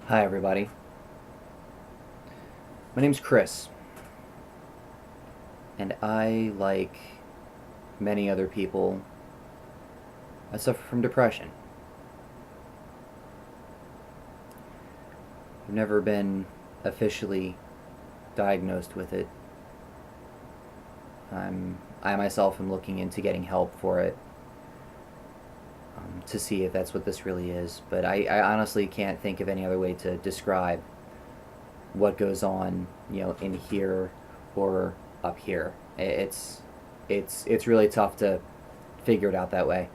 Hi, everybody. My name's Chris, and I, like many other people, I suffer from depression. I've never been officially diagnosed with it. I myself am looking into getting help for it to see if that's what this really is. But I honestly can't think of any other way to describe what goes on, in here or up here. It's really tough to figure it out that way.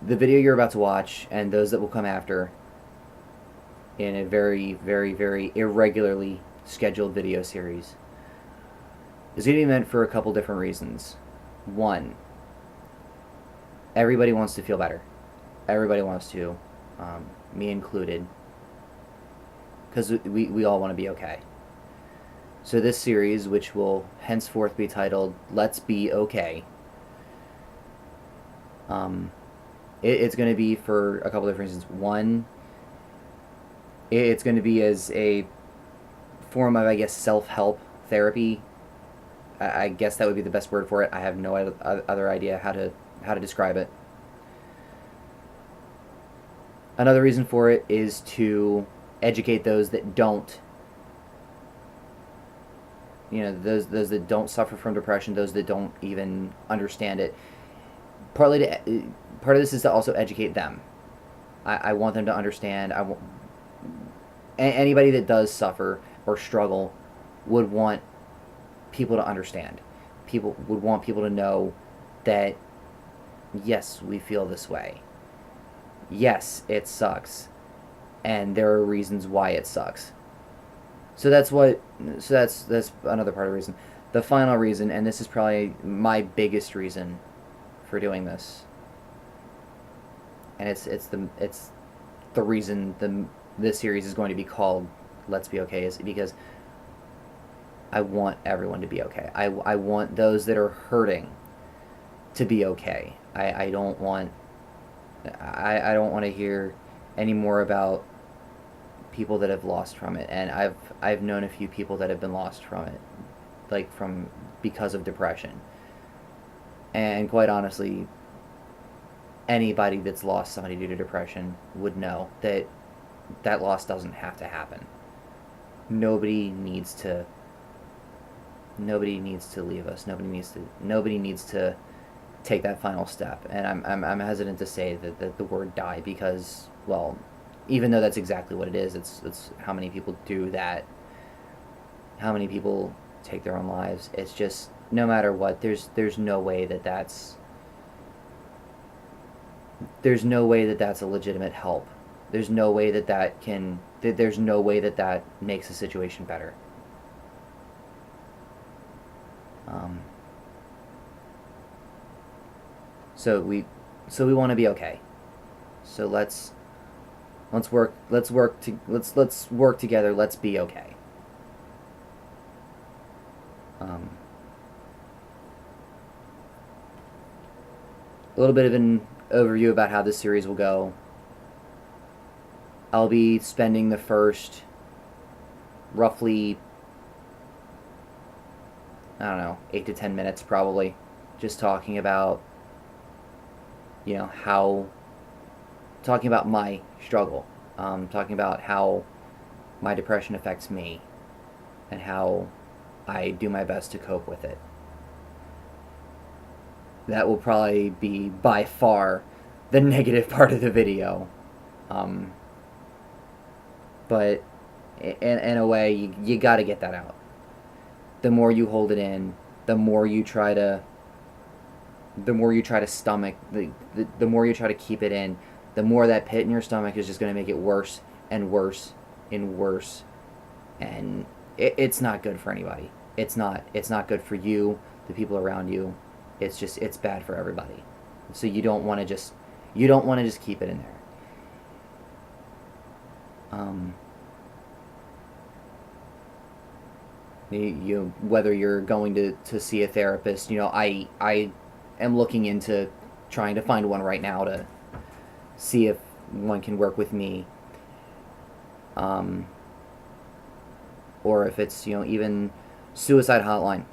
The video you're about to watch and those that will come after in a very, very, very irregularly scheduled video series is going to be meant for a couple different reasons. One, everybody wants to feel better. Everybody wants to, me included, because we all want to be okay. So this series, which will henceforth be titled Let's Be Okay, it's going to be for a couple different reasons. One, it's going to be as a form of, I guess, self-help therapy. I guess that would be the best word for it. I have no other idea how to describe it. Another reason for it is to educate those that don't, those that don't suffer from depression, those that don't even understand it. Part of this is to also educate them. I want them to understand. Anybody that does suffer or struggle would want people to understand. People would want people to know that, yes, we feel this way. Yes, it sucks, and there are reasons why it sucks. So that's another part of the reason. The final reason, and this is probably my biggest reason for doing this, and it's the reason this series is going to be called Let's Be Okay, is because I want everyone to be okay. I want those that are hurting to be okay. I don't want to hear any more about people that have lost from it, and I've known a few people that have been lost from it, because of depression. And quite honestly, anybody that's lost somebody due to depression would know that that loss doesn't have to happen. Nobody needs to leave us. Nobody needs to take that final step. And I'm hesitant to say that the word die, because, well, even though that's exactly what it is, it's how many people do that. How many people take their own lives. It's just, no matter what, there's no way that's a legitimate help. There's no way there's no way that makes the situation better. So we want to be okay. So let's work together. Let's be okay. A little bit of an overview about how this series will go. I'll be spending the first roughly, I don't know, 8 to 10 minutes probably, just talking about, talking about my struggle, talking about how my depression affects me, and how I do my best to cope with it. That will probably be by far the negative part of the video. But in a way, you got to get that out. The more you hold it in, the more you try to stomach, the more you try to keep it in, the more that pit in your stomach is just going to make it worse and worse and worse. And it's not good for anybody. It's not good for you, the people around you. It's bad for everybody. So you don't want to just keep it in there. Whether you're going to see a therapist, I am looking into trying to find one right now to see if one can work with me, or if it's, even suicide hotline.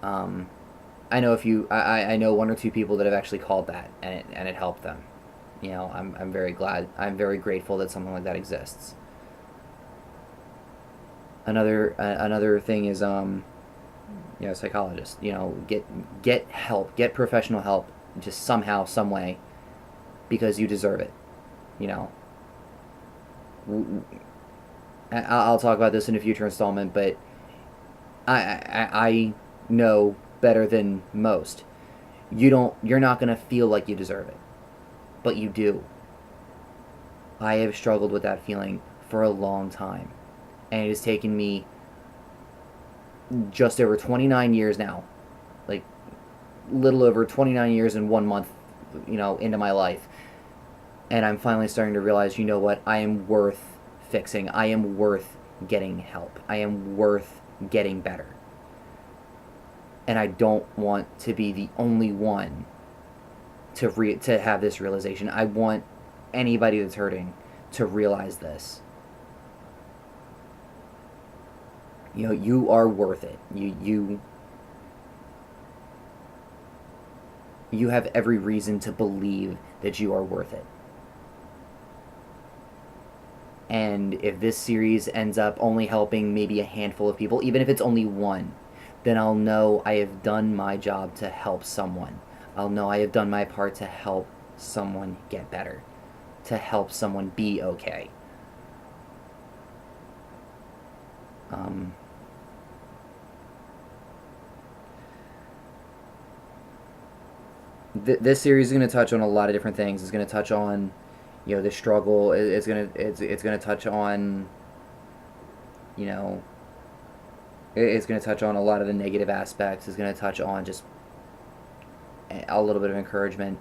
I know I know one or two people that have actually called that, and it helped them. I'm very glad. I'm very grateful that something like that exists. Another thing is, psychologists. Get help, get professional help, just somehow, some way, because you deserve it. I'll talk about this in a future installment, but I know better than most. You're not gonna feel like you deserve it, but you do. I have struggled with that feeling for a long time, and it has taken me just over 29 years now, like little over 29 years and 1 month, into my life, and I'm finally starting to realize, what, I am worth fixing. I am worth getting help. I am worth getting better. And I don't want to be the only one to have this realization. I want anybody that's hurting to realize this. You are worth it. You have every reason to believe that you are worth it. And if this series ends up only helping maybe a handful of people, even if it's only one, then I'll know I have done my job to help someone. I'll know I have done my part to help someone get better, to help someone be okay. This series is going to touch on a lot of different things. It's going to touch on, the struggle. It's going to touch on, it's going to touch on a lot of the negative aspects. It's going to touch on just a little bit of encouragement.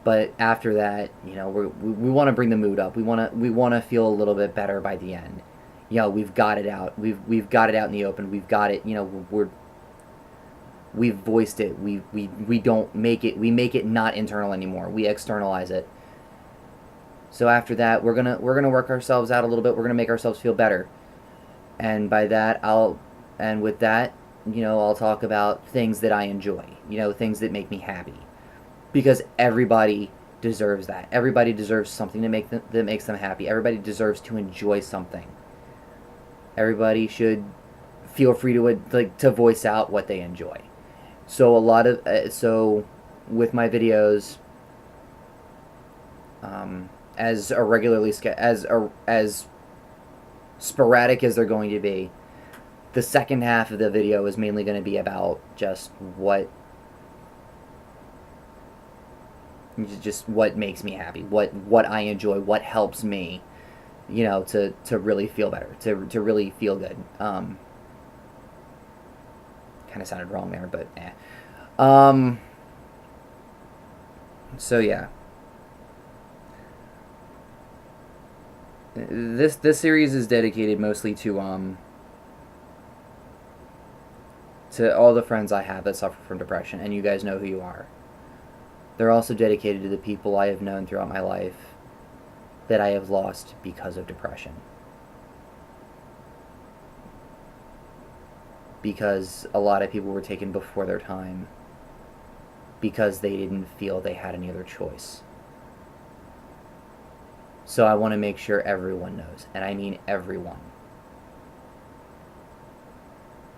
But after that, we want to bring the mood up. We want to feel a little bit better by the end. We've got it out. We've got it out in the open. We've got it. We've voiced it. We don't make it. We make it not internal anymore. We externalize it. So after that, we're gonna work ourselves out a little bit. We're gonna make ourselves feel better. And by that, I'll talk about things that I enjoy. Things that make me happy, because everybody deserves that. Everybody deserves something that makes them happy. Everybody deserves to enjoy something. Everybody should feel free to voice out what they enjoy. So with my videos, as sporadic as they're going to be, the second half of the video is mainly going to be about just what makes me happy, what I enjoy, what helps me, to really feel better, to really feel good. Kind of sounded wrong there, but so yeah, this series is dedicated mostly to all the friends I have that suffer from depression, and you guys know who you are. They're also dedicated to the people I have known throughout my life that I have lost because of depression. Because a lot of people were taken before their time, because they didn't feel they had any other choice. So I want to make sure everyone knows, and I mean everyone.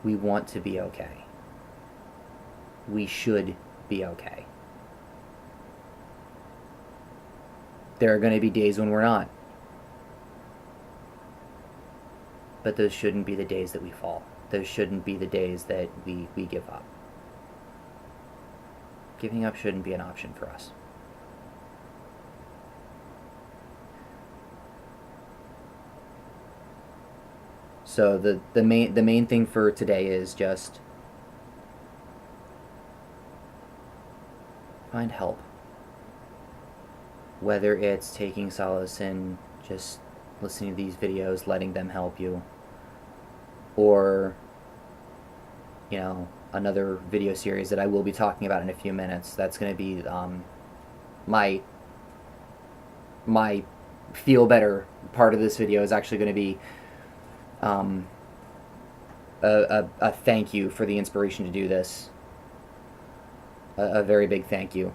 We want to be okay. We should be okay. There are going to be days when we're not. But those shouldn't be the days that we fall. Those shouldn't be the days that we give up. Giving up shouldn't be an option for us. So the main thing for today is just find help. Whether it's taking solace in just listening to these videos, letting them help you, or another video series that I will be talking about in a few minutes. That's going to be my my feel better part of this video is actually going to be a thank you for the inspiration to do this. A very big thank you.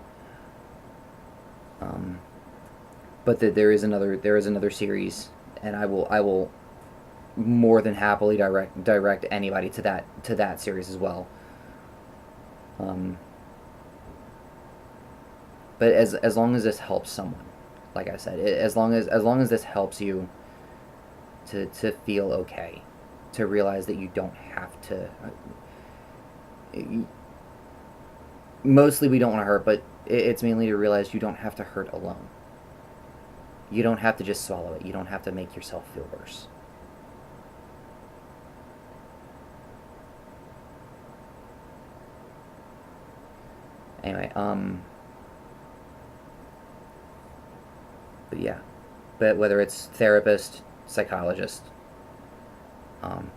But there is another series, and I will more than happily direct anybody to that series as well. But as long as this helps someone, like I said, as long as this helps you to feel okay, to realize that you don't have to. Mostly we don't want to hurt, but it's mainly to realize you don't have to hurt alone. You don't have to just swallow it. You don't have to make yourself feel worse. Anyway, but yeah, but whether it's therapist, psychologist,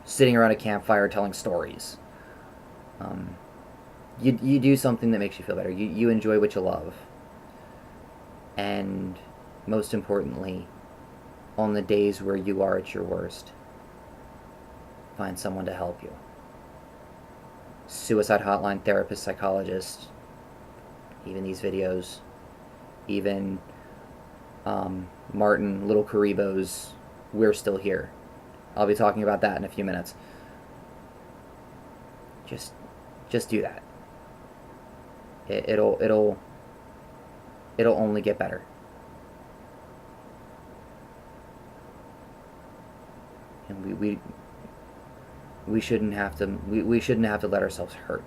sitting around a campfire telling stories, you do something that makes you feel better. You enjoy what you love, and most importantly, on the days where you are at your worst, find someone to help you. Suicide hotline, therapist, psychologist, even these videos, even Martin LittleKuriboh's We're Still Here. I'll be talking about that in a few minutes. Just do that. It'll only get better. And we shouldn't have to we shouldn't have to let ourselves hurt.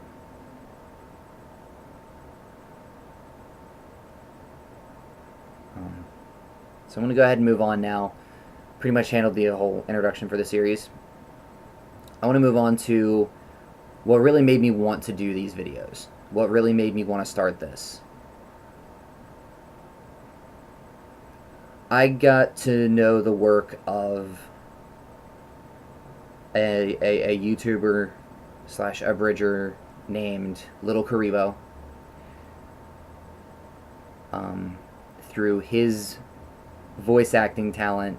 So I'm going to go ahead and move on now. Pretty much handled the whole introduction for the series. I want to move on to what really made me want to do these videos. What really made me want to start this. I got to know the work of a YouTuber / abridger named LittleKuriboh through his voice acting talent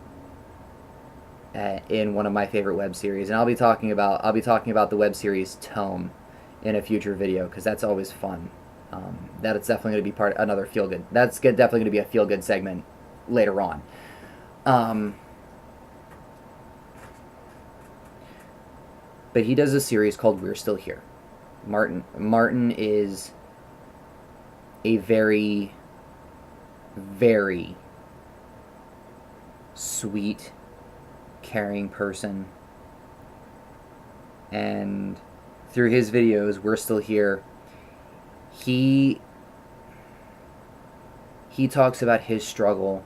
in one of my favorite web series, and I'll be talking about the web series Tome in a future video, because that's always fun. That's definitely going to be another feel good. That's definitely going to be a feel good segment later on. But he does a series called We're Still Here. Martin is a very, very sweet, caring person, and through his videos, We're Still Here, he talks about his struggle,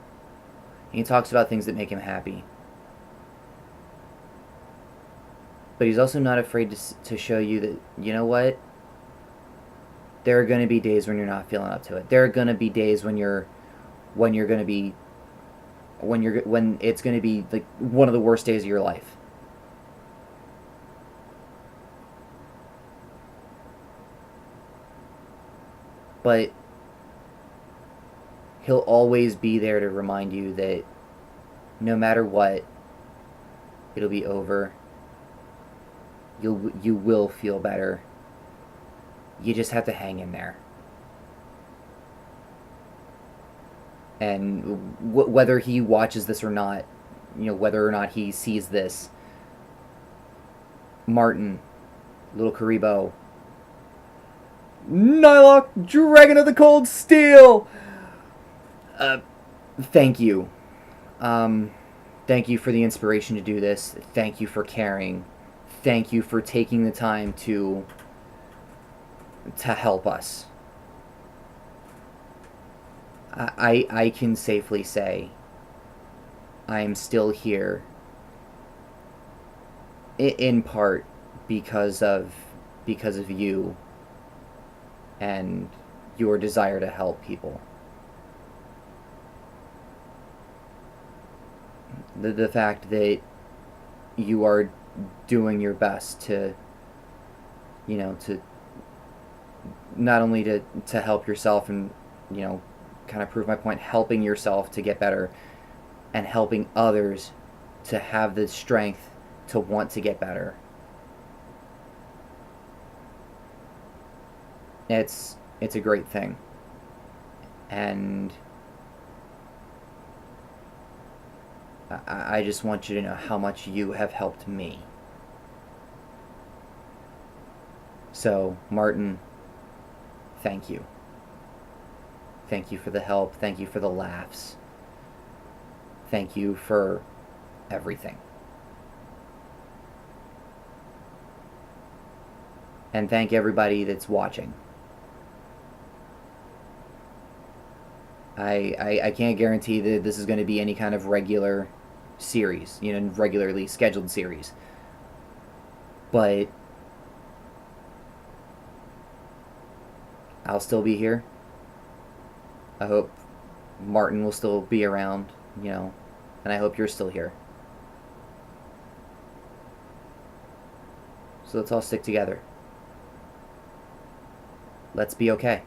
and he talks about things that make him happy, but he's also not afraid to show you that, you know what, there are going to be days when you're not feeling up to it. There are going to be days when it's going to be like one of the worst days of your life. But he'll always be there to remind you that no matter what, it'll be over. You will feel better. You just have to hang in there. And whether he watches this or not, whether or not he sees this, Martin, LittleKuriboh, Nylock, Dragon of the Cold Steel, thank you. Thank you for the inspiration to do this. Thank you for caring. Thank you for taking the time to help us. I can safely say I am still here in part because of you and your desire to help people. The fact that you are doing your best to not only to help yourself and kind of prove my point, helping yourself to get better and helping others to have the strength to want to get better. It's a great thing. And I just want you to know how much you have helped me. So, Martin, thank you. Thank you for the help. Thank you for the laughs. Thank you for everything. And thank everybody that's watching. I can't guarantee that this is going to be any kind of regular series, regularly scheduled series. But I'll still be here. I hope Martin will still be around, and I hope you're still here. So let's all stick together. Let's be okay.